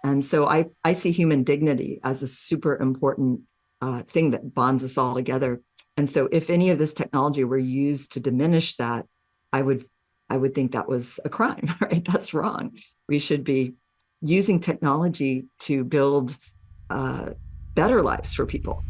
And so I see human dignity as a super important thing that bonds us all together. And so if any of this technology were used to diminish that, I would I would think that was a crime, right? That's wrong. We should be using technology to build uh, better lives for people.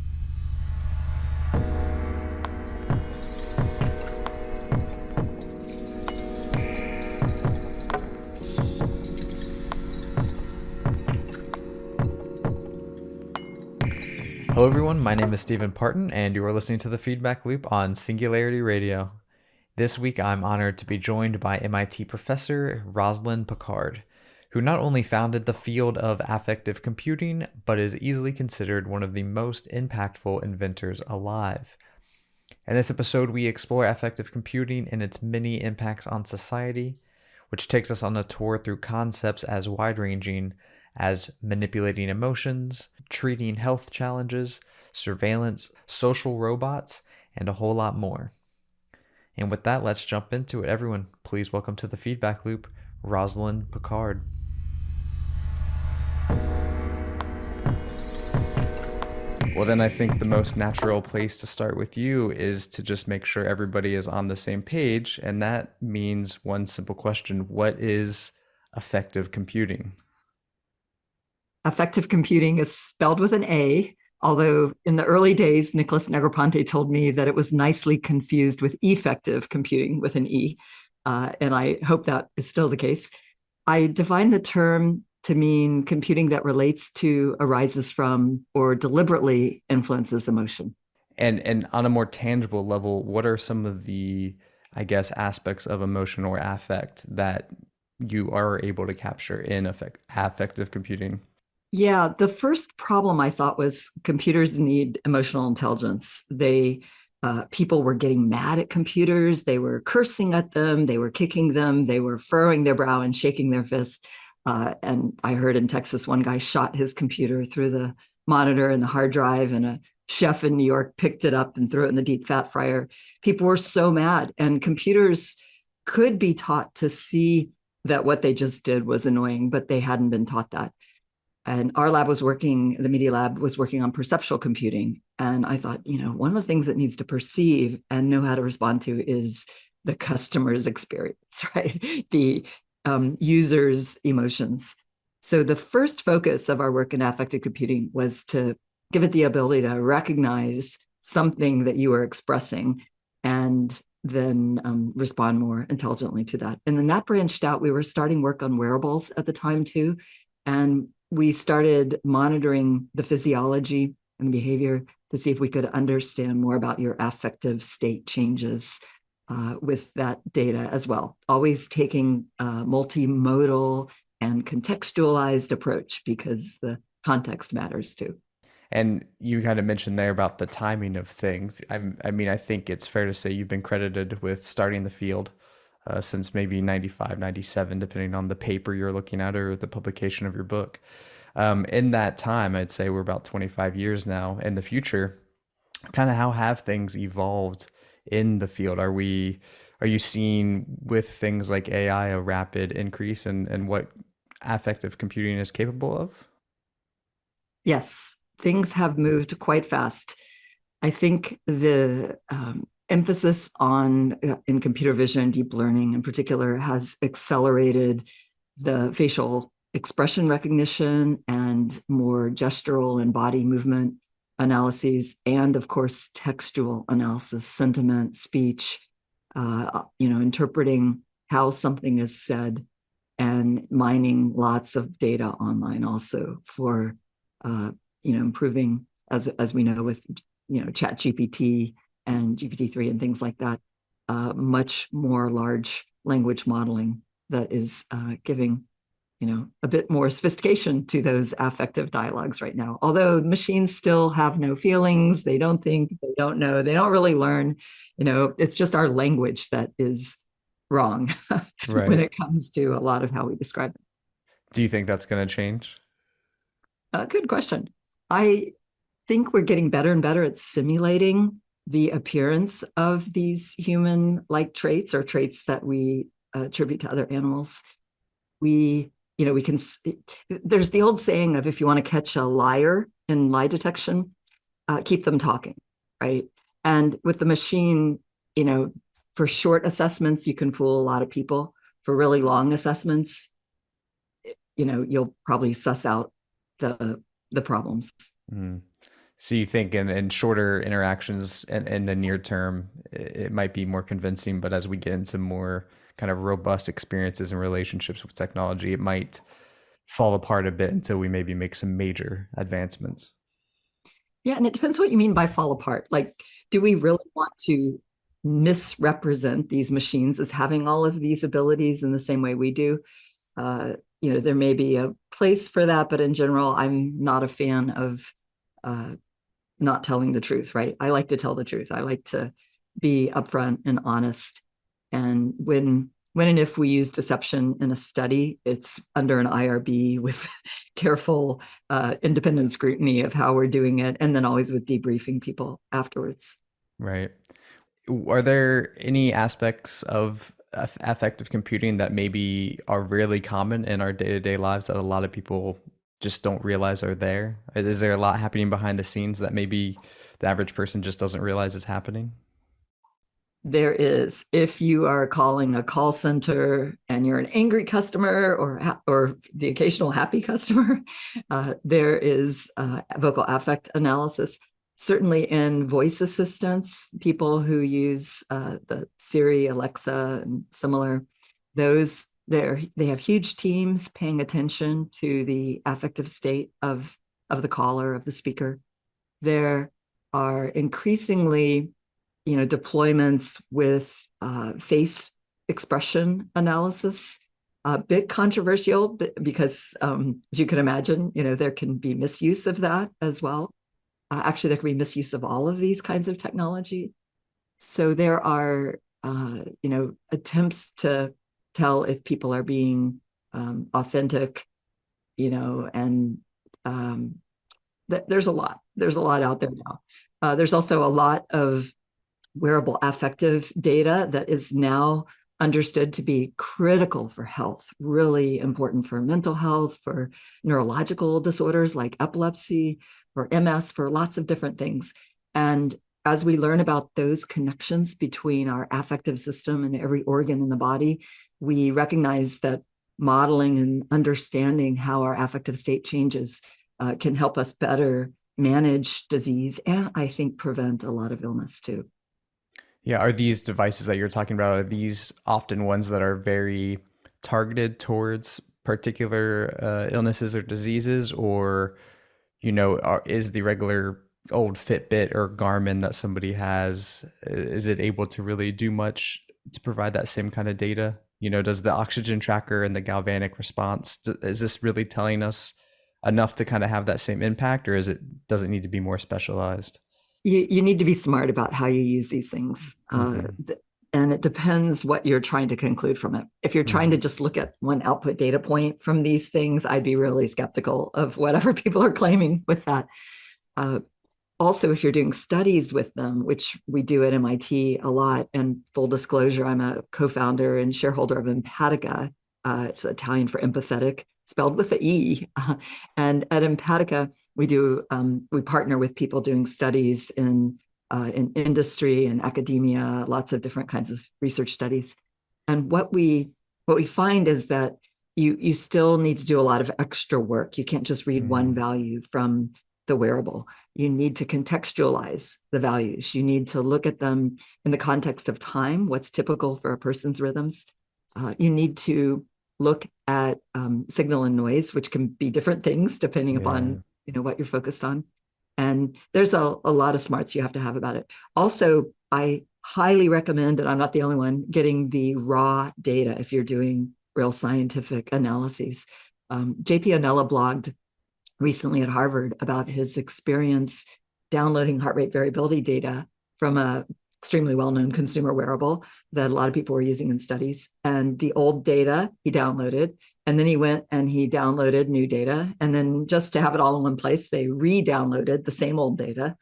Hello, everyone. My name is Stephen Parton, and you are listening to the Feedback Loop on Singularity Radio. This week, I'm honored to be joined by MIT professor Rosalind Picard, who not only founded the field of affective computing, but is easily considered one of the most impactful inventors alive. In this episode, we explore affective computing and its many impacts on society, which takes us on a tour through concepts as wide ranging as manipulating emotions, treating health challenges, surveillance, social robots, and a whole lot more. And with that, let's jump into it. Everyone, please welcome to the feedback loop, Rosalind Picard. Well, then I think the most natural place to start with you is to just make sure everybody is on the same page. And that means one simple question: what is affective computing? Affective computing is spelled with an A, although in the early days, Nicholas Negroponte told me that it was nicely confused with effective computing with an E. And I hope that is still the case. I define the term to mean computing that relates to, arises from, or deliberately influences emotion. And on a more tangible level, what are some of the, I guess, aspects of emotion or affect that you are able to capture in affective computing? Yeah, the first problem I thought was computers need emotional intelligence. People were getting mad at computers. They were cursing at them. They were kicking them. They were furrowing their brow and shaking their fist. And I heard in Texas, one guy shot his computer through the monitor and the hard drive, and a chef in New York picked it up and threw it in the deep fat fryer. People were so mad, and computers could be taught to see that what they just did was annoying, but they hadn't been taught that. And our lab was working, the media lab was working on perceptual computing. And I thought, one of the things it needs to perceive and know how to respond to is the customer's experience, right? The user's emotions. So the first focus of our work in affective computing was to give it the ability to recognize something that you were expressing and then respond more intelligently to that. And then that branched out. We were starting work on wearables at the time too. And we started monitoring the physiology and behavior to see if we could understand more about your affective state changes with that data as well. Always taking a multimodal and contextualized approach because the context matters too. And you kind of mentioned there about the timing of things. I mean, I think it's fair to say you've been credited with starting the field since maybe 95, 97, depending on the paper you're looking at or the publication of your book. In that time, I'd say we're about 25 years now in the future. Kind of how have things evolved in the field? Are you seeing with things like AI a rapid increase in what affective computing is capable of? Yes, things have moved quite fast. I think the emphasis on in computer vision and deep learning in particular has accelerated the facial expression recognition and more gestural and body movement analyses, and of course textual analysis, sentiment, speech, interpreting how something is said, and mining lots of data online also for uh, improving, as we know with chat GPT and GPT-3 and things like that, much more large language modeling that is giving a bit more sophistication to those affective dialogues right now. Although machines still have no feelings, they don't think, they don't know, they don't really learn. It's just our language that is wrong when Right. it comes to a lot of how we describe it. Do you think that's going to change? Good question. I think we're getting better and better at simulating the appearance of these human like traits or traits that we attribute to other animals. We we can, there's the old saying of if you want to catch a liar in lie detection, keep them talking, right? And with the machine, you know, for short assessments, you can fool a lot of people. For really long assessments, you'll probably suss out the problems. Mm. So you think in shorter interactions in the near term, it might be more convincing, but as we get into more kind of robust experiences and relationships with technology, it might fall apart a bit until we maybe make some major advancements. Yeah, and it depends what you mean by fall apart. Like, do we really want to misrepresent these machines as having all of these abilities in the same way we do? Uh, there may be a place for that, but in general, I'm not a fan of uh, not telling the truth, right? I like to tell the truth. I like to be upfront and honest. And when and if we use deception in a study, it's under an IRB with careful independent scrutiny of how we're doing it, and then always with debriefing people afterwards. Right. Are there any aspects of affective computing that maybe are really common in our day-to-day lives that a lot of people just don't realize are there? Is there a lot happening behind the scenes that maybe the average person just doesn't realize is happening? There is, if you are calling a call center and you're an angry customer or the occasional happy customer, there is vocal affect analysis. Certainly in voice assistants, people who use the Siri, Alexa, and similar, they have huge teams paying attention to the affective state of the caller, of the speaker. There are increasingly deployments with face expression analysis. A bit controversial because, as you can imagine, there can be misuse of that as well. Actually, there can be misuse of all of these kinds of technology. So there are, attempts to tell if people are being authentic, and there's a lot. There's a lot out there now. There's also a lot of wearable affective data that is now understood to be critical for health, really important for mental health, for neurological disorders like epilepsy, for MS, for lots of different things. And as we learn about those connections between our affective system and every organ in the body, we recognize that modeling and understanding how our affective state changes can help us better manage disease and I think prevent a lot of illness too. Yeah, are these devices that you're talking about, are these often ones that are very targeted towards particular illnesses or diseases, or is the regular old Fitbit or Garmin that somebody has, is it able to really do much to provide that same kind of data? Does the oxygen tracker and the galvanic response, is this really telling us enough to kind of have that same impact, or does it need to be more specialized? You need to be smart about how you use these things. Hmm. And it depends what you're trying to conclude from it. If you're trying to Hmm. just look at one output data point from these things, I'd be really skeptical of whatever people are claiming with that. Uh, Also, if you're doing studies with them, which we do at MIT a lot, and full disclosure, I'm a co-founder and shareholder of Empatica. It's Italian for empathetic, spelled with the E. And at Empatica, we partner with people doing studies in industry and academia, lots of different kinds of research studies. And what we find is that you still need to do a lot of extra work. You can't just read one Hmm. value from the wearable. You need to contextualize the values. You need to look at them in the context of time, what's typical for a person's rhythms. You need to look at signal and noise, which can be different things depending Yeah. upon what you're focused on. And there's a lot of smarts you have to have about it. Also, I highly recommend, and I'm not the only one, getting the raw data if you're doing real scientific analyses. JP Anella blogged recently at Harvard about his experience downloading heart rate variability data from a extremely well-known consumer wearable that a lot of people were using in studies. And the old data he downloaded, and then he went and he downloaded new data. And then just to have it all in one place, they re-downloaded the same old data.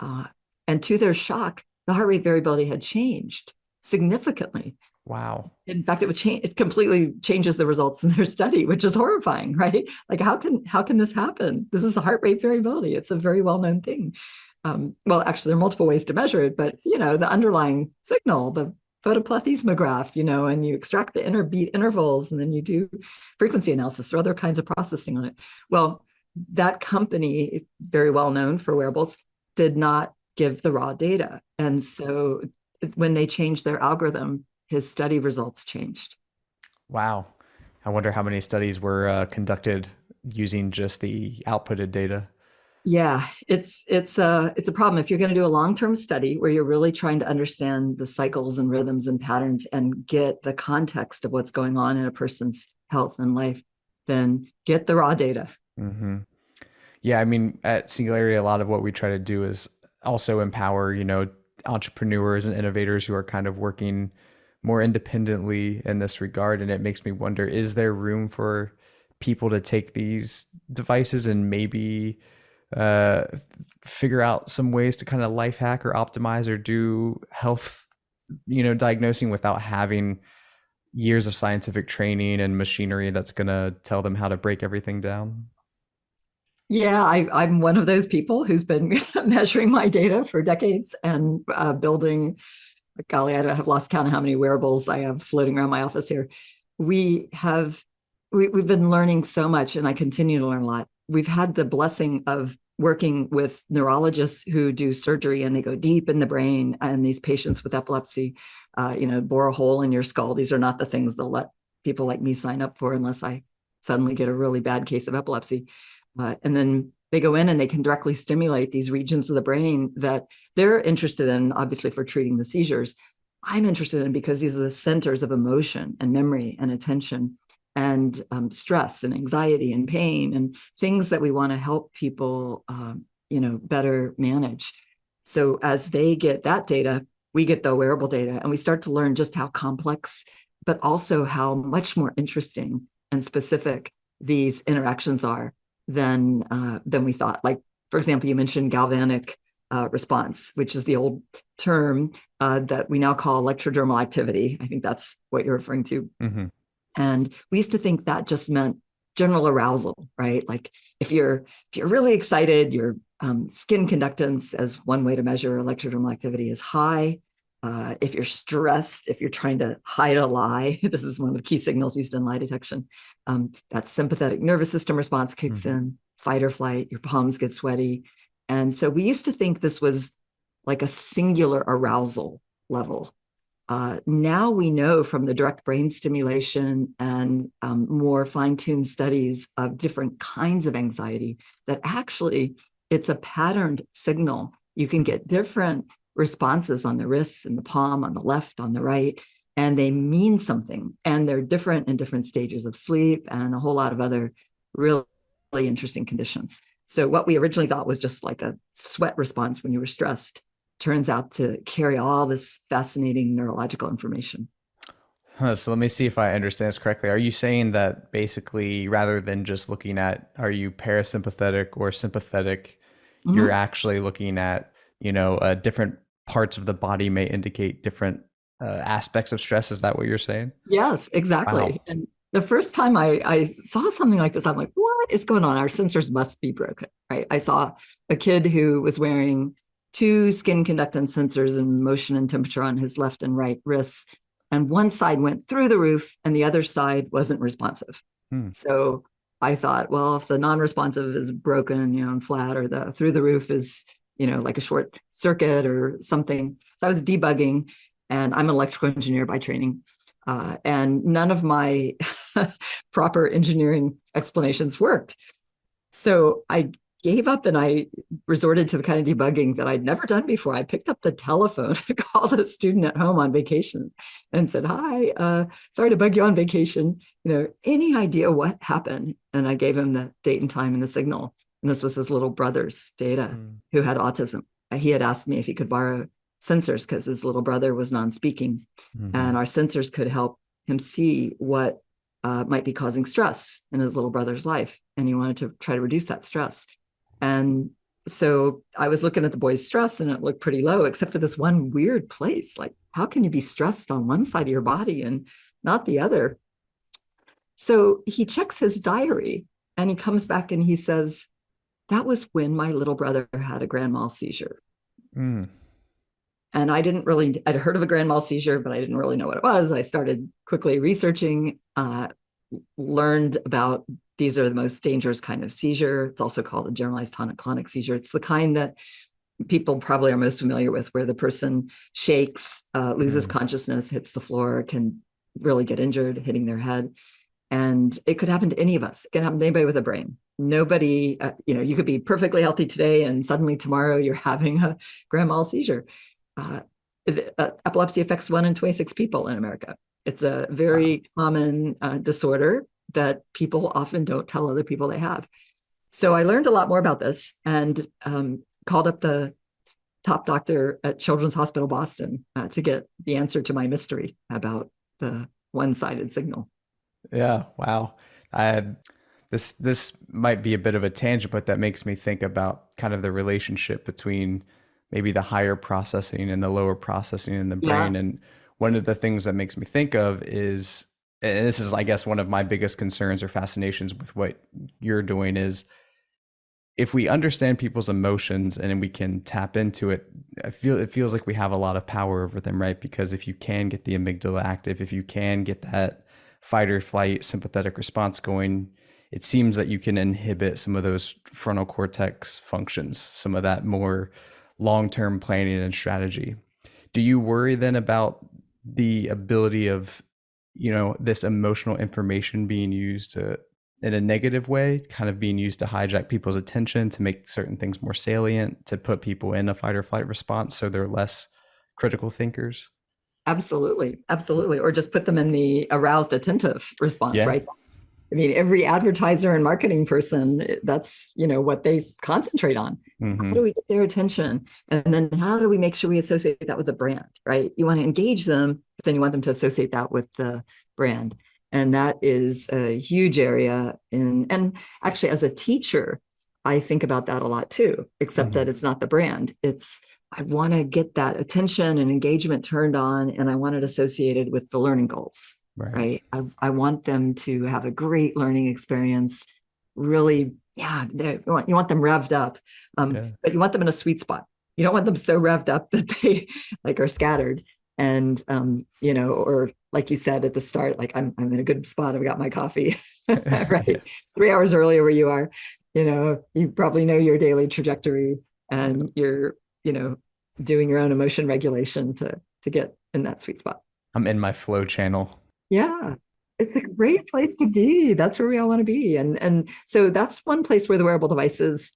Uh, and to their shock, the heart rate variability had changed significantly. Wow. In fact, it would change. It completely changes the results in their study, which is horrifying, right? Like, how can this happen? This is a heart rate variability. It's a very well known thing. Well, actually, there are multiple ways to measure it, but the underlying signal, the photoplethysmograph, and you extract the interbeat intervals, and then you do frequency analysis or other kinds of processing on it. Well, that company, very well known for wearables, did not give the raw data, and so when they changed their algorithm, his study results changed. Wow. I wonder how many studies were conducted using just the outputted data. Yeah, it's a problem if you're going to do a long-term study where you're really trying to understand the cycles and rhythms and patterns and get the context of what's going on in a person's health and life, then get the raw data. Hmm. Yeah, I mean, at Singularity, a lot of what we try to do is also empower, entrepreneurs and innovators who are kind of working more independently in this regard. And it makes me wonder, is there room for people to take these devices and maybe uh, figure out some ways to kind of life hack or optimize or do health, diagnosing without having years of scientific training and machinery that's going to tell them how to break everything down? Yeah, I'm one of those people who's been measuring my data for decades and building. Golly, I have lost count of how many wearables I have floating around my office here. We have we've been learning so much, and I continue to learn a lot. We've had the blessing of working with neurologists who do surgery, and they go deep in the brain. And these patients with epilepsy, bore a hole in your skull. These are not the things they'll let people like me sign up for unless I suddenly get a really bad case of epilepsy. And then they go in and they can directly stimulate these regions of the brain that they're interested in, obviously, for treating the seizures. I'm interested in because these are the centers of emotion and memory and attention and stress and anxiety and pain and things that we want to help people, better manage. So as they get that data, we get the wearable data, and we start to learn just how complex, but also how much more interesting and specific these interactions are than we thought. Like, for example, you mentioned galvanic response, which is the old term that we now call electrodermal activity. I think that's what you're referring to. Hmm. And we used to think that just meant general arousal, right? Like if you're really excited, your skin conductance, as one way to measure electrodermal activity, is high. If you're stressed, if you're trying to hide a lie, this is one of the key signals used in lie detection. That sympathetic nervous system response kicks Hmm. in, fight or flight, your palms get sweaty. And so we used to think this was like a singular arousal level. Now we know from the direct brain stimulation and more fine-tuned studies of different kinds of anxiety that actually it's a patterned signal. You can get different responses on the wrists and the palm, on the left, on the right, and they mean something. And they're different in different stages of sleep and a whole lot of other really, really interesting conditions. So what we originally thought was just like a sweat response when you were stressed turns out to carry all this fascinating neurological information. So let me see if I understand this correctly. Are you saying that basically, rather than just looking at are you parasympathetic or sympathetic, you're Mm-hmm. actually looking at, different parts of the body may indicate different aspects of stress? Is that what you're saying? Yes, exactly. Wow. And the first time I saw something like this, I'm like, what is going on? Our sensors must be broken, right? I saw a kid who was wearing two skin conductance sensors and motion and temperature on his left and right wrists. And one side went through the roof and the other side wasn't responsive. Hmm. So I thought, well, if the non-responsive is broken, and flat, or the through the roof is, like a short circuit or something. So I was debugging, and I'm an electrical engineer by training. And none of my proper engineering explanations worked. So I gave up and I resorted to the kind of debugging that I'd never done before. I picked up the telephone and called a student at home on vacation and said, "Hi, sorry to bug you on vacation. Any idea what happened?" And I gave him the date and time and the signal. And this was his little brother's data, Hmm. who had autism. He had asked me if he could borrow sensors because his little brother was non-speaking, Hmm. and our sensors could help him see what might be causing stress in his little brother's life, and he wanted to try to reduce that stress. And So I was looking at the boy's stress and it looked pretty low, except for this one weird place. Like, how can you be stressed on one side of your body and not the other? So he checks his diary and he comes back and he says, that was when my little brother had a grand mal seizure. Mm. And I'd heard of a grand mal seizure, but I didn't really know what it was. I started quickly researching, learned about these are the most dangerous kind of seizure. It's also called a generalized tonic-clonic seizure. It's the kind that people probably are most familiar with, where the person shakes, loses consciousness, hits the floor, can really get injured, hitting their head. And it could happen to any of us. It can happen to anybody with a brain. Nobody, you could be perfectly healthy today and suddenly tomorrow you're having a grand mal seizure. Uh, Epilepsy affects 1 in 26 people in America. It's a very common disorder that people often don't tell other people they have. So I learned a lot more about this and called up the top doctor at Children's Hospital Boston to get the answer to my mystery about the one-sided signal. Yeah, wow. I this might be a bit of a tangent, but that makes me think about kind of the relationship between maybe the higher processing and the lower processing in the Yeah, brain. And one of the things that makes me think of is, and this is, I guess, one of my biggest concerns or fascinations with what you're doing is if we understand people's emotions and we can tap into it, it feels like we have a lot of power over them, right? Because if you can get the amygdala active, if you can get that fight or flight sympathetic response going, it seems that you can inhibit some of those frontal cortex functions, some of that more long-term planning and strategy. Do you worry then about the ability of, this emotional information being used to in a negative way, kind of being used to hijack people's attention, to make certain things more salient, to put people in a fight or flight response so they're less critical thinkers? absolutely. Absolutely. Or just put them in the aroused attentive response, Yeah. right? I mean, every advertiser and marketing person, that's, what they concentrate on. How do Hmm. we get their attention? And then how do we make sure we associate that with the brand, right? You want to engage them, but then you want them to associate that with the brand. And that is a huge area and actually as a teacher, I think about that a lot too, except Hmm. that it's not the brand. I want to get that attention and engagement turned on, and I want it associated with the learning goals, Right. right? I want them to have a great learning experience. Really, yeah, you want them revved up, Yeah. but you want them in a sweet spot. You don't want them so revved up that they like are scattered. And or like you said at the start, like I'm in a good spot. I've got my coffee, right? Yeah. It's 3 hours earlier where you are. You probably know your daily trajectory, and you're doing your own emotion regulation to get in that sweet spot. I'm in my flow channel. Yeah, it's a great place to be. That's where we all want to be. And so that's one place where the wearable devices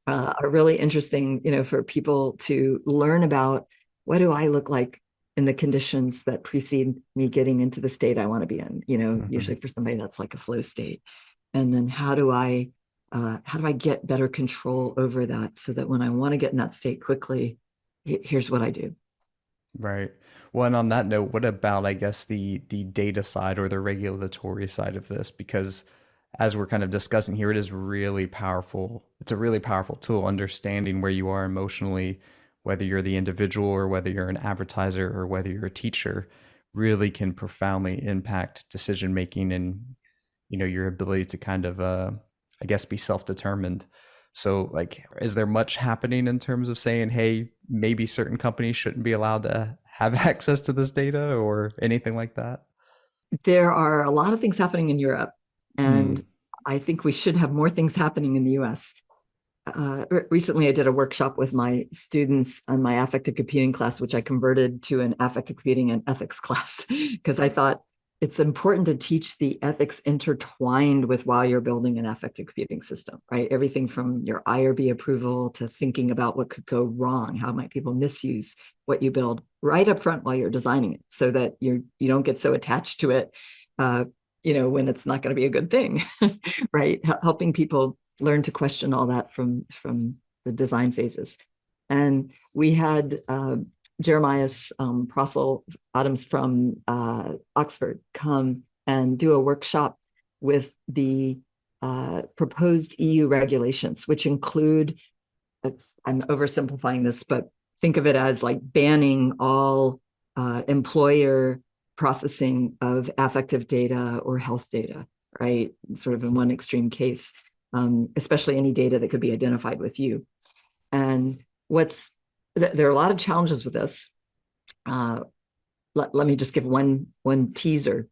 are really interesting, for people to learn about what do I look like in the conditions that precede me getting into the state I want to be in, Hmm. usually for somebody that's like a flow state. And then how do I get better control over that so that when I want to get in that state quickly, here's what I do. Right. Well, and on that note, what about, I guess, the data side or the regulatory side of this? Because as we're kind of discussing here, it is really powerful. It's a really powerful tool, understanding where you are emotionally, whether you're the individual or whether you're an advertiser or whether you're a teacher, really can profoundly impact decision making and, your ability to kind of, I guess, be self-determined. So, like, is there much happening in terms of saying, hey, maybe certain companies shouldn't be allowed to have access to this data or anything like that? There are a lot of things happening in Europe, and Mm. I think we should have more things happening in the US. Recently, I did a workshop with my students on my affective computing class, which I converted to an affective computing and ethics class because I thought it's important to teach the ethics intertwined with while you're building an affective computing system, right? Everything from your IRB approval to thinking about what could go wrong, how might people misuse what you build right up front while you're designing it, so that you don't get so attached to it, uh, when it's not going to be a good thing, right? Helping people learn to question all that from the design phases. And we had Jeremias Prossel Adams from Oxford come and do a workshop with the proposed EU regulations, which include I'm oversimplifying this, but think of it as like banning all employer processing of affective data or health data, right? Sort of in one extreme case, especially any data that could be identified with you. And there are a lot of challenges with this. Let me just give one teaser.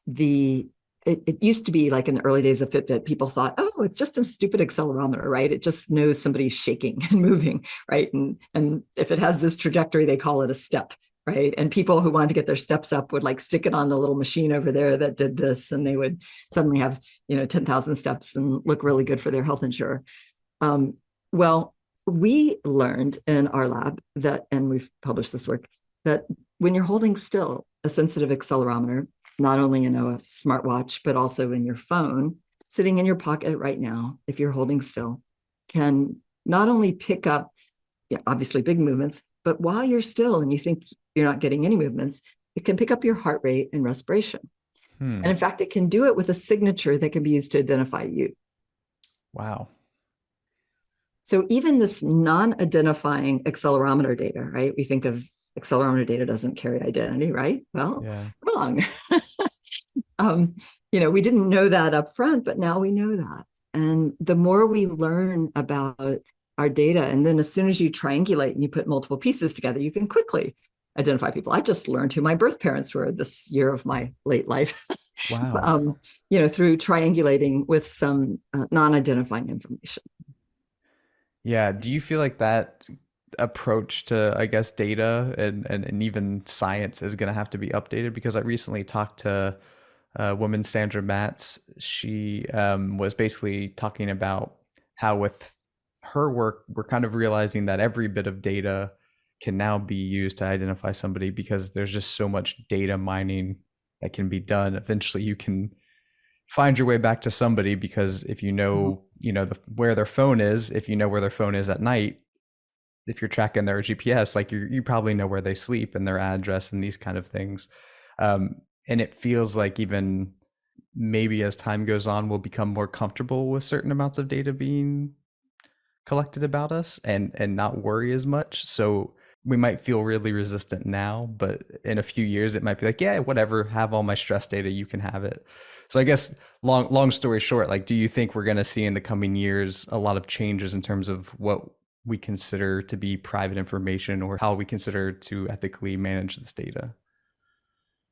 It used to be like in the early days of Fitbit, people thought, oh, it's just a stupid accelerometer, right? It just knows somebody's shaking and moving, right? And if it has this trajectory, they call it a step, right? And people who wanted to get their steps up would like stick it on the little machine over there that did this, and they would suddenly have 10,000 steps and look really good for their health insurer. Well, we learned in our lab that, and we've published this work, that when you're holding still a sensitive accelerometer, not only in a smartwatch, but also in your phone, sitting in your pocket right now, if you're holding still, can not only pick up, obviously big movements, but while you're still and you think you're not getting any movements, it can pick up your heart rate and respiration. And in fact, it can do it with a signature that can be used to identify you. Wow. So even this non-identifying accelerometer data, right? We think of accelerometer data doesn't carry identity, right? Well, Yeah. wrong. We didn't know that up front, but now we know that. And the more we learn about our data, and then as soon as you triangulate and you put multiple pieces together, you can quickly identify people. I just learned who my birth parents were this year of my late life, Wow. through triangulating with some non-identifying information. Yeah. Do you feel like that approach to, I guess, data and even science is going to have to be updated? Because I recently talked to a woman, Sandra Matz. She was basically talking about how with her work, we're kind of realizing that every bit of data can now be used to identify somebody because there's just so much data mining that can be done. Eventually, you can find your way back to somebody because if you know, where their phone is, if you know where their phone is at night, if you're tracking their GPS, like you probably know where they sleep and their address and these kind of things. And it feels like even maybe as time goes on, we'll become more comfortable with certain amounts of data being collected about us and not worry as much. So we might feel really resistant now, but in a few years it might be like, yeah, whatever, have all my stress data, you can have it. So I guess long story short, like, do you think we're going to see in the coming years a lot of changes in terms of what we consider to be private information or how we consider to ethically manage this data?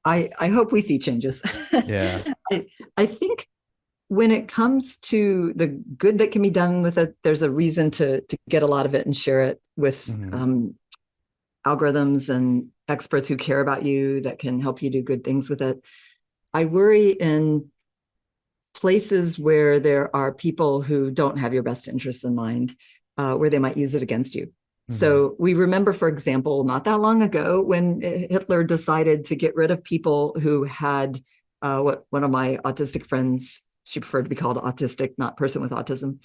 I hope we see changes. Yeah. I think when it comes to the good that can be done with it, there's a reason to get a lot of it and share it with Mm-hmm. algorithms and experts who care about you that can help you do good things with it. I worry in places where there are people who don't have your best interests in mind, where they might use it against you. Mm-hmm. So we remember, for example, not that long ago when Hitler decided to get rid of people who had what one of my autistic friends, she preferred to be called autistic, not person with autism.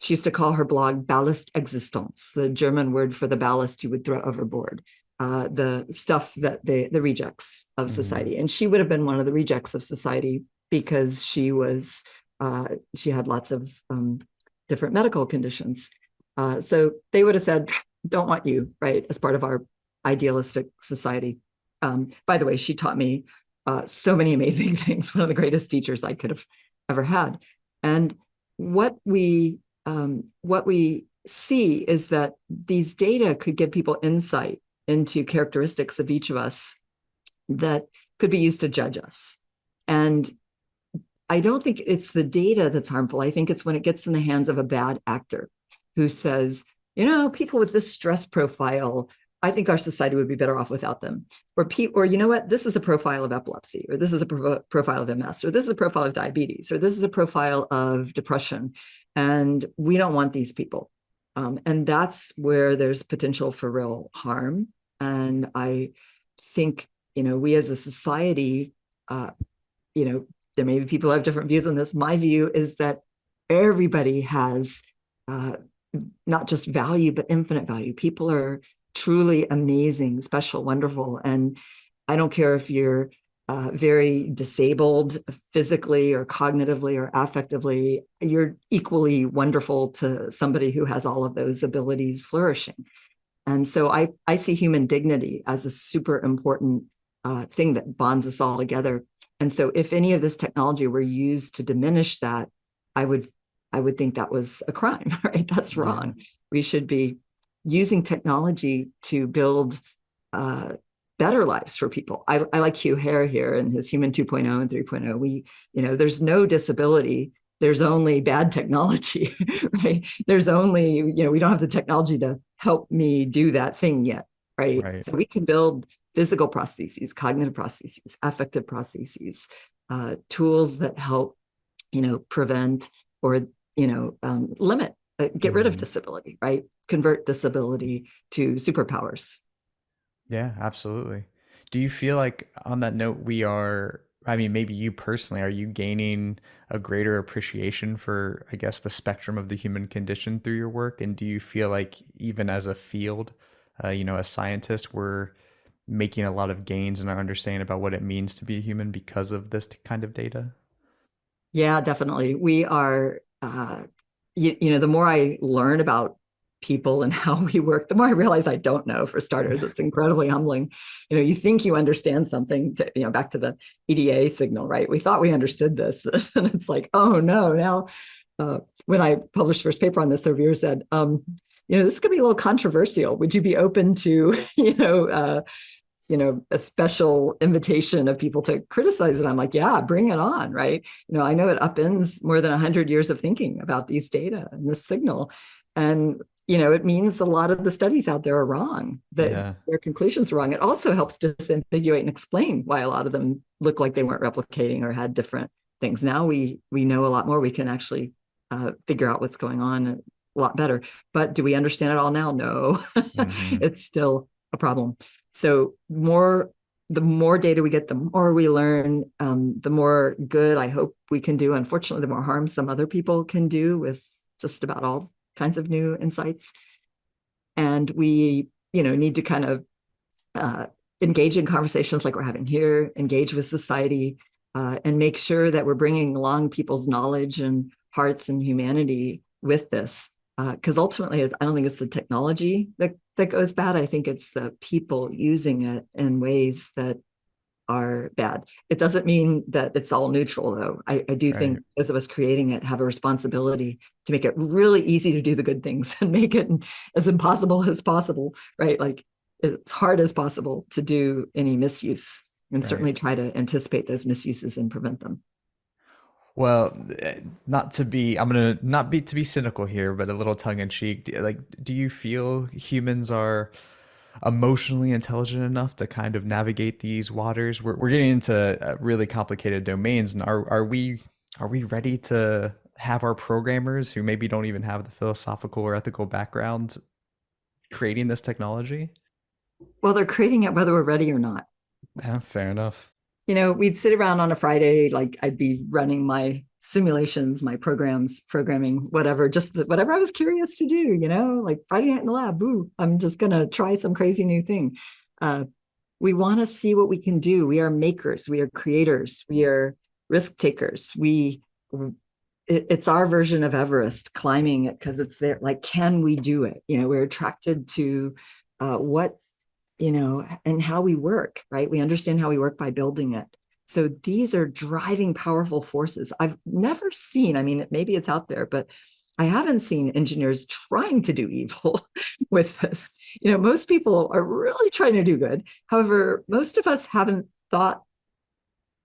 She used to call her blog Ballast Existence, the German word for the ballast you would throw overboard, the stuff that the rejects of Mm-hmm. society. And she would have been one of the rejects of society because she had lots of different medical conditions. So they would have said, don't want you, right, as part of our idealistic society. By the way, she taught me so many amazing things, one of the greatest teachers I could have ever had. And what we see is that these data could give people insight into characteristics of each of us that could be used to judge us. And I don't think it's the data that's harmful. I think it's when it gets in the hands of a bad actor who says, people with this stress profile, I think our society would be better off without them. Or you know what, this is a profile of epilepsy, or this is a profile of MS, or this is a profile of diabetes, or this is a profile of depression. And we don't want these people. And that's where there's potential for real harm. And I think, we as a society, there may be people who have different views on this. My view is that everybody has not just value, but infinite value. People are truly amazing, special, wonderful. And I don't care if you're very disabled physically or cognitively or affectively, you're equally wonderful to somebody who has all of those abilities flourishing. And so I see human dignity as a super important thing that bonds us all together. And so if any of this technology were used to diminish that, I would think that was a crime, right? That's wrong. Yeah. We should be using technology to build better lives for people. I like Hugh Hare here and his Human 2.0 and 3.0. There's no disability. There's only bad technology, right? There's only, we don't have the technology to help me do that thing yet, right? Right. So we can build physical prostheses, cognitive prostheses, affective prostheses, tools that help, prevent or, limit, get rid of Mhm. disability, right? Convert disability to superpowers. Yeah, absolutely. Do you feel like, on that note, I mean, maybe you personally, are you gaining a greater appreciation for, I guess, the spectrum of the human condition through your work? And do you feel like, even as a field, a scientist, we're making a lot of gains in our understanding about what it means to be a human because of this kind of data? Yeah, definitely. We are, the more I learn about people and how we work, the more I realize I don't know, for starters. It's incredibly humbling. You think you understand something, back to the EDA signal, right? We thought we understood this. And it's like, oh no, now, when I published the first paper on this, the reviewer said, this could be a little controversial. Would you be open to, a special invitation of people to criticize it? I'm like, yeah, bring it on, right? I know it upends more than 100 years of thinking about these data and this signal. And, it means a lot of the studies out there are wrong, that Yeah. their conclusions are wrong. It also helps disambiguate and explain why a lot of them look like they weren't replicating or had different things. Now we know a lot more. We can actually figure out what's going on a lot better. But do we understand it all now? No, Hmm. it's still a problem. So the more data we get, the more we learn, the more good I hope we can do. Unfortunately, the more harm some other people can do with just about all kinds of new insights. And we, need to kind of uh, engage in conversations like we're having here, engage with society, and make sure that we're bringing along people's knowledge and hearts and humanity with this. Because ultimately, I don't think it's the technology that goes bad. I think it's the people using it in ways that are bad. It doesn't mean that it's all neutral, though. I do think Right. those of us creating it have a responsibility to make it really easy to do the good things and make it as impossible as possible, right? Like, as hard as possible to do any misuse, and Right. certainly try to anticipate those misuses and prevent them. Well, not to be, I'm gonna not be to be cynical here, but a little tongue in cheek. Like, do you feel humans are emotionally intelligent enough to kind of navigate these waters? We're getting into really complicated domains, and are we ready to have our programmers, who maybe don't even have the philosophical or ethical background, creating this technology? Well, they're creating it whether we're ready or not. Yeah, fair enough. We'd sit around on a Friday, like I'd be running my simulations, my programs, programming, whatever, just whatever I was curious to do, like Friday night in the lab. Ooh, I'm just going to try some crazy new thing. Uh, we want to see what we can do. We are makers, we are creators, we are risk takers. It's our version of Everest, climbing it because it's there. Like, can we do it? We're attracted to what and how we work, right? We understand how we work by building it. So these are driving powerful forces. I've never seen, I mean, maybe it's out there, but I haven't seen engineers trying to do evil with this. Most people are really trying to do good. However, most of us haven't thought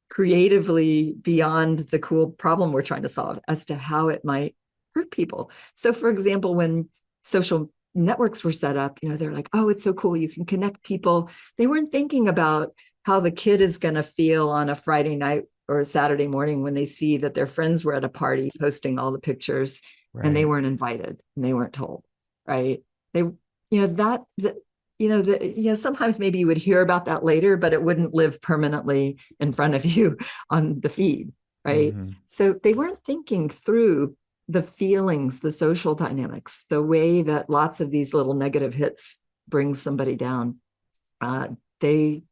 creatively beyond the cool problem we're trying to solve as to how it might hurt people. So, for example, when social networks were set up, they're like, oh, it's so cool. You can connect people. They weren't thinking about how the kid is going to feel on a Friday night or a Saturday morning when they see that their friends were at a party posting all the pictures and they Right. weren't invited and they weren't told, right? They, sometimes maybe you would hear about that later, but it wouldn't live permanently in front of you on the feed, right? Hmm. So they weren't thinking through the feelings, the social dynamics, the way that lots of these little negative hits bring somebody down. They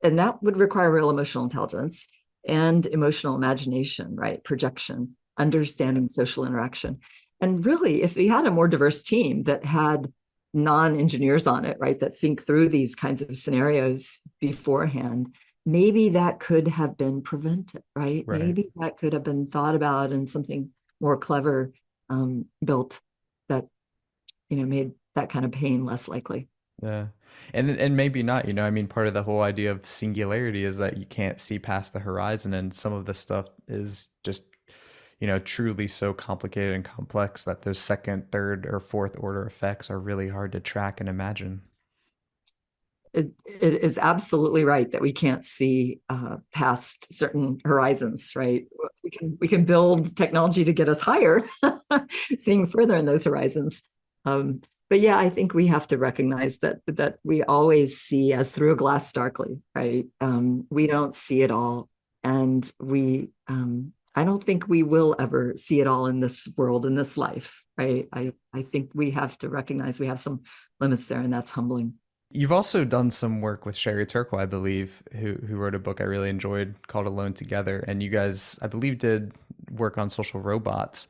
and that would require real emotional intelligence and emotional imagination, right? Projection, understanding social interaction. And really, if we had a more diverse team that had non-engineers on it, right, that think through these kinds of scenarios beforehand, maybe that could have been prevented, right? Right. Maybe that could have been thought about and something more clever built that, made that kind of pain less likely. Yeah. And maybe not, I mean, part of the whole idea of singularity is that you can't see past the horizon, and some of the stuff is just, truly so complicated and complex that those second, third, or fourth order effects are really hard to track and imagine. It is absolutely right that we can't see past certain horizons, right? We can build technology to get us higher, seeing further in those horizons. But yeah, I think we have to recognize that we always see as through a glass darkly, right? We don't see it all, and I don't think we will ever see it all in this world, in this life, right? I think we have to recognize we have some limits there, and that's humbling. You've also done some work with Sherry Turkle, I believe, who wrote a book I really enjoyed called Alone Together. And you guys, I believe, did work on social robots.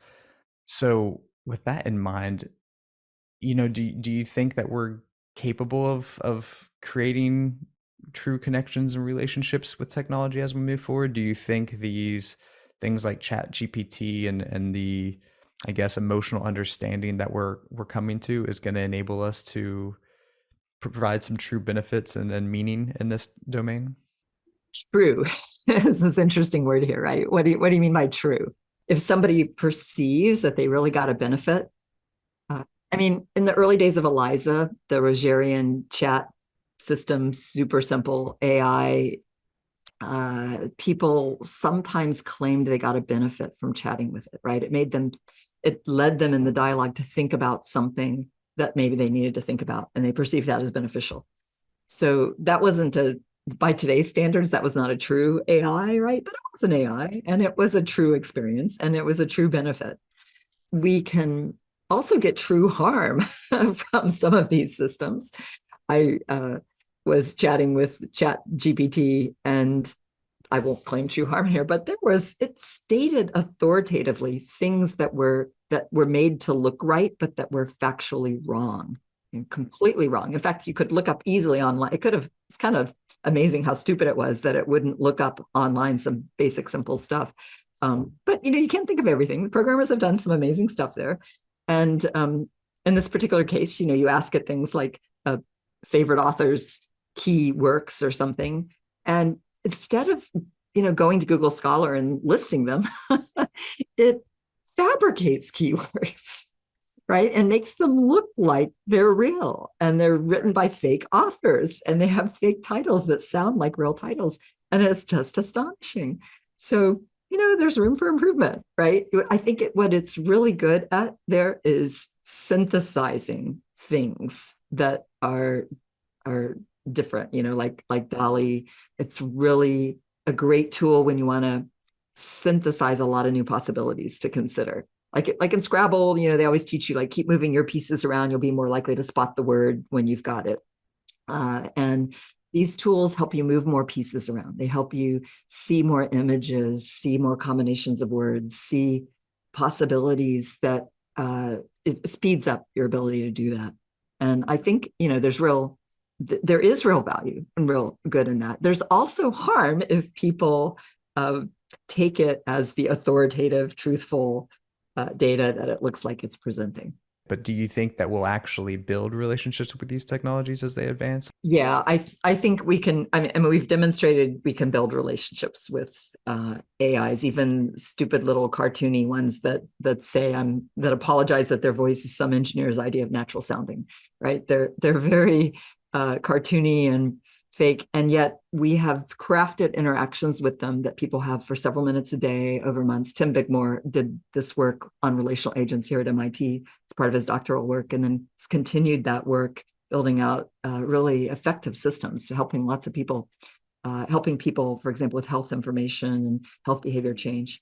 So with that in mind, do you think that we're capable of creating true connections and relationships with technology as we move forward? Do you think these things like Chat GPT and the, I guess, emotional understanding that we're coming to is going to enable us to provide some true benefits and meaning in this domain? True. This is an interesting word here, right? What do you mean by true? If somebody perceives that they really got a benefit, I mean, in the early days of Eliza, the Rogerian chat system, super simple AI, people sometimes claimed they got a benefit from chatting with it, right? It led them in the dialogue to think about something that maybe they needed to think about, and they perceived that as beneficial. So that wasn't by today's standards, that was not a true AI, right? But it was an AI, and it was a true experience, and it was a true benefit. We can also get true harm from some of these systems. I was chatting with Chat GPT, and I won't claim true harm here, but it stated authoritatively things that were made to look right, but that were factually wrong and completely wrong. In fact, you could look up easily online. It's kind of amazing how stupid it was that it wouldn't look up online some basic, simple stuff. But you can't think of everything. The programmers have done some amazing stuff there. And in this particular case, you ask it things like favorite authors' key works or something. And instead of going to Google Scholar and listing them, it fabricates keywords, right? And makes them look like they're real, and they're written by fake authors, and they have fake titles that sound like real titles. And it's just astonishing. So, there's room for improvement, right? I think what it's really good at there is synthesizing things that are different, like Dolly. It's really a great tool when you want to synthesize a lot of new possibilities to consider. Like in Scrabble, they always teach you like keep moving your pieces around. You'll be more likely to spot the word when you've got it. And these tools help you move more pieces around. They help you see more images, see more combinations of words, see possibilities that it speeds up your ability to do that. And I think there is real value and real good in that. There's also harm if people take it as the authoritative, truthful data that it looks like it's presenting. But do you think that we'll actually build relationships with these technologies as they advance? Yeah, I think we can. I mean, we've demonstrated we can build relationships with AIs, even stupid little cartoony ones that say that apologize that their voice is some engineer's idea of natural sounding. Right? They're very cartoony and fake, and yet we have crafted interactions with them that people have for several minutes a day over months. Tim Bigmore did this work on relational agents here at MIT as part of his doctoral work, and then has continued that work building out really effective systems, helping lots of people, for example, with health information and health behavior change,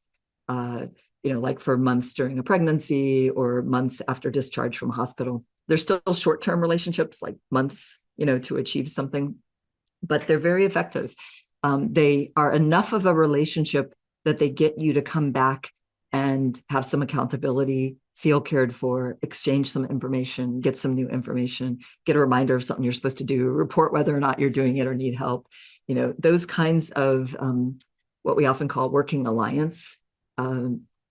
like for months during a pregnancy or months after discharge from hospital. There's still short-term relationships, like months, to achieve something. but they're very effective. They are enough of a relationship that they get you to come back and have some accountability, feel cared for, exchange some information, get some new information, get a reminder of something you're supposed to do, report whether or not you're doing it or need help. Those kinds of what we often call working alliance,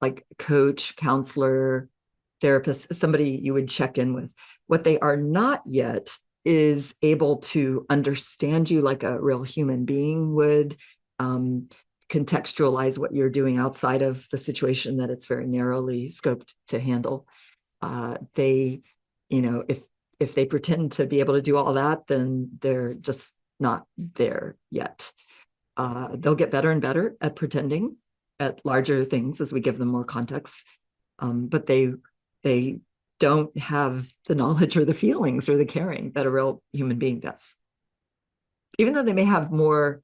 like coach, counselor, therapist, somebody you would check in with. What they are not yet is able to understand you like a real human being would, contextualize what you're doing outside of the situation that it's very narrowly scoped to handle. They, if they pretend to be able to do all that, then they're just not there yet. They'll get better and better at pretending at larger things as we give them more context. But they don't have the knowledge or the feelings or the caring that a real human being does. Even though they may have more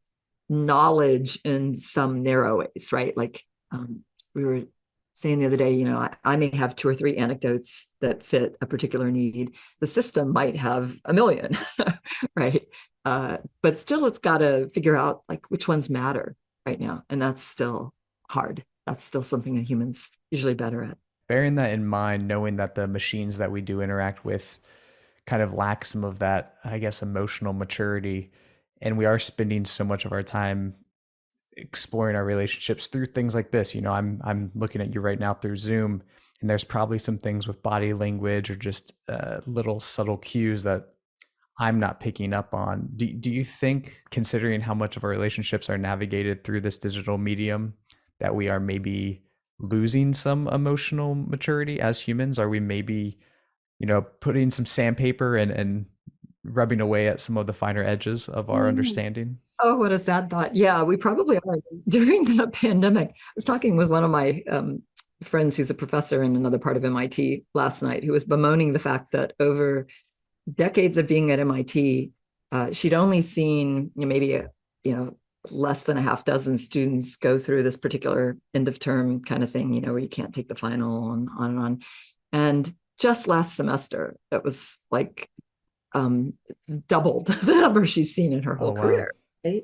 knowledge in some narrow ways, right? Like we were saying the other day, I may have 2 or 3 anecdotes that fit a particular need. The system might have a million, right? But still, it's got to figure out like which ones matter right now. And that's still hard. That's still something that humans usually better at. Bearing that in mind, knowing that the machines that we do interact with kind of lack some of that, I guess, emotional maturity, and we are spending so much of our time exploring our relationships through things like this. I'm looking at you right now through Zoom, and there's probably some things with body language or just little subtle cues that I'm not picking up on. Do you think, considering how much of our relationships are navigated through this digital medium, that we are maybe losing some emotional maturity as humans? Are we maybe, putting some sandpaper and rubbing away at some of the finer edges of our understanding? Oh, what a sad thought. Yeah, we probably are. During the pandemic, I was talking with one of my friends who's a professor in another part of MIT last night, who was bemoaning the fact that over decades of being at MIT, she'd only seen maybe less than a half dozen students go through this particular end of term kind of thing, where you can't take the final and on and on. And just last semester, it was like doubled the number she's seen in her Oh, whole wow. career. Right?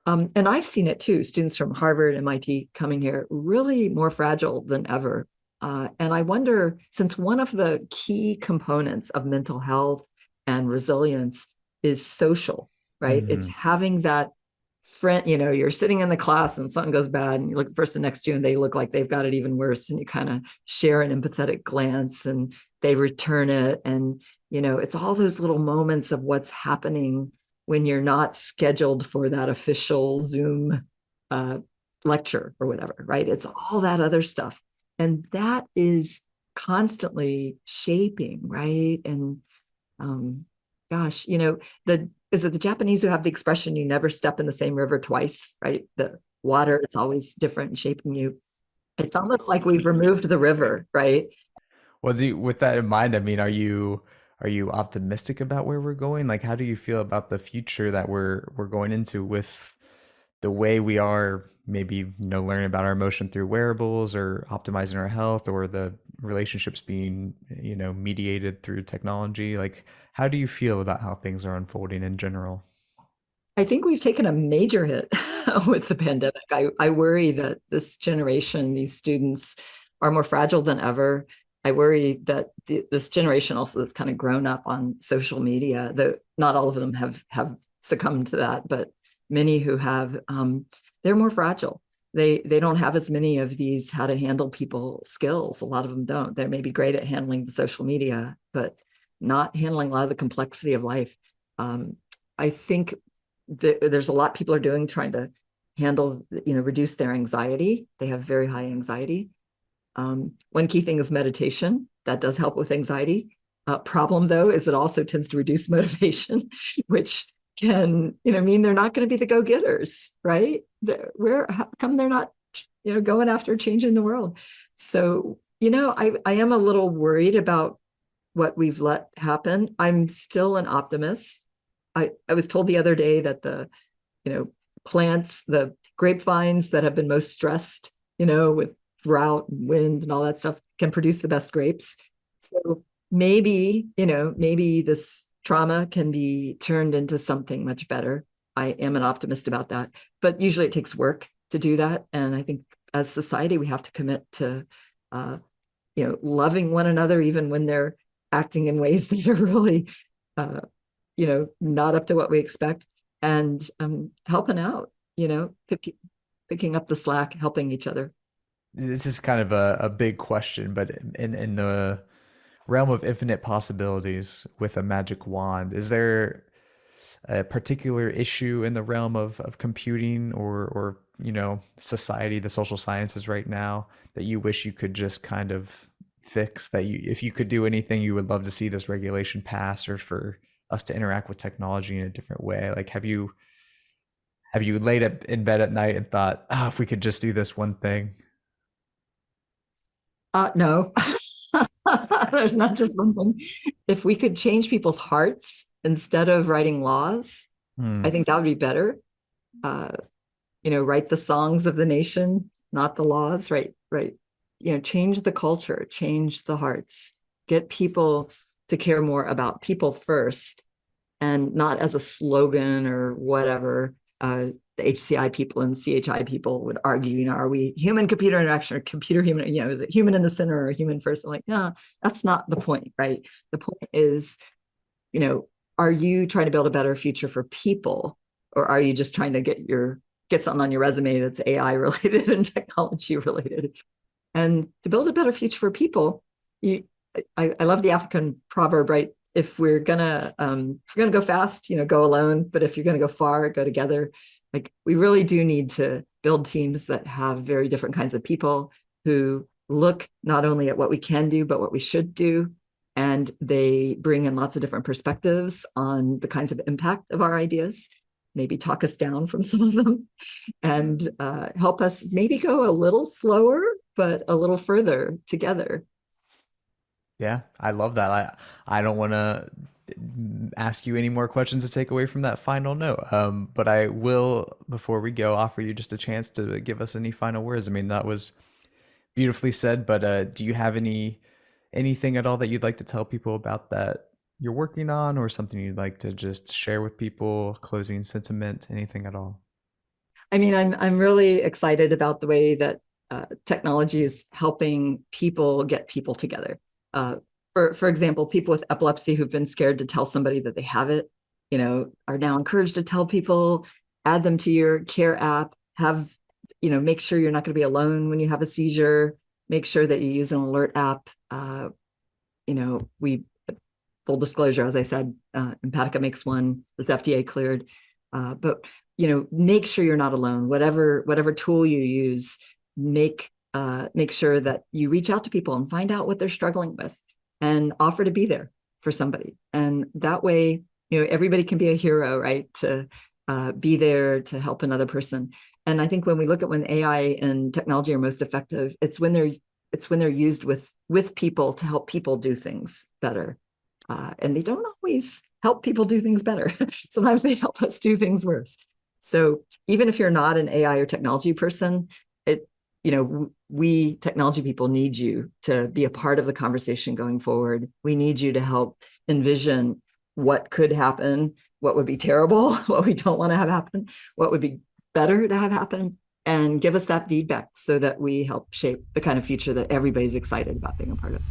And I've seen it too. Students from Harvard, MIT coming here, really more fragile than ever. And I wonder, since one of the key components of mental health and resilience is social, right? It's Mhm. having that friend, you're sitting in the class and something goes bad and you look at the person next to you and they look like they've got it even worse. And you kind of share an empathetic glance and they return it. And, it's all those little moments of what's happening when you're not scheduled for that official Zoom lecture or whatever, right? It's all that other stuff. And that is constantly shaping, right? And gosh, is it the Japanese who have the expression, you never step in the same river twice, right? The water, it's always different and shaping you. It's almost like we've removed the river, right? Well, with that in mind, I mean, are you optimistic about where we're going? Like, how do you feel about the future that we're going into with the way we are maybe, learning about our emotion through wearables or optimizing our health or the relationships being, mediated through technology? Like, how do you feel about how things are unfolding in general? I think we've taken a major hit with the pandemic. I worry that this generation, these students, are more fragile than ever. I worry that this generation also that's kind of grown up on social media, though not all of them have succumbed to that, but many who have, they're more fragile. They don't have as many of these how to handle people skills. A lot of them don't. They may be great at handling the social media, but not handling a lot of the complexity of life. I think there's a lot people are doing trying to handle, reduce their anxiety. They have very high anxiety. One key thing is meditation. That does help with anxiety. Problem though is it also tends to reduce motivation, which can mean they're not going to be the go-getters, right? How come they're not going after changing the world? So I am a little worried about what we've let happen. I'm still an optimist. I was told the other day that the plants, the grapevines that have been most stressed, with drought and wind and all that stuff, can produce the best grapes. So maybe this trauma can be turned into something much better. I am an optimist about that. But usually it takes work to do that. And I think as society, we have to commit to, uh, loving one another, even when they're acting in ways that are really, uh, not up to what we expect, and helping out, picking up the slack, helping each other. This is kind of a big question, but in the realm of infinite possibilities with a magic wand, is there a particular issue in the realm of computing or society, the social sciences right now that you wish you could just kind of fix, that you, if you could do anything, you would love to see this regulation pass, or for us to interact with technology in a different way? Like, have you laid up in bed at night and thought, ah, if we could just do this one thing? No, there's not just one thing. If we could change people's hearts instead of writing laws, Hmm. I think that would be better. Uh, write the songs of the nation, not the laws, right? Right. Change the culture, change the hearts, get people to care more about people first, and not as a slogan or whatever. The HCI people and CHI people would argue, are we human computer interaction or computer human? Is it human in the center or human first? I'm like, no, that's not the point, right? The point is, you know, are you trying to build a better future for people, or are you just trying to get something on your resume that's AI related and technology related? And to build a better future for people, I love the African proverb, right? If we're gonna go fast, go alone. But if you're gonna go far, go together. Like, we really do need to build teams that have very different kinds of people who look not only at what we can do, but what we should do. And they bring in lots of different perspectives on the kinds of impact of our ideas, maybe talk us down from some of them, and help us maybe go a little slower, but a little further together. Yeah, I love that. I don't want to ask you any more questions to take away from that final note. But I will, before we go, offer you just a chance to give us any final words. I mean, that was beautifully said, but do you have anything at all that you'd like to tell people about that you're working on, or something you'd like to just share with people, closing sentiment, anything at all? I mean, I'm really excited about the way that technology is helping people get people together. Uh, for example, people with epilepsy who've been scared to tell somebody that they have it, are now encouraged to tell people, add them to your care app, make sure you're not going to be alone when you have a seizure, make sure that you use an alert app. We Full disclosure, as I said, Empatica makes one that's FDA cleared. But make sure you're not alone. Whatever tool you use, make sure that you reach out to people and find out what they're struggling with, and offer to be there for somebody. And that way, everybody can be a hero, right? To be there to help another person. And I think when we look at when AI and technology are most effective, it's when they're used with people to help people do things better. And they don't always help people do things better. Sometimes they help us do things worse. So even if you're not an AI or technology person, we technology people need you to be a part of the conversation going forward. We need you to help envision what could happen, what would be terrible, what we don't want to have happen, what would be better to have happen, and give us that feedback so that we help shape the kind of future that everybody's excited about being a part of.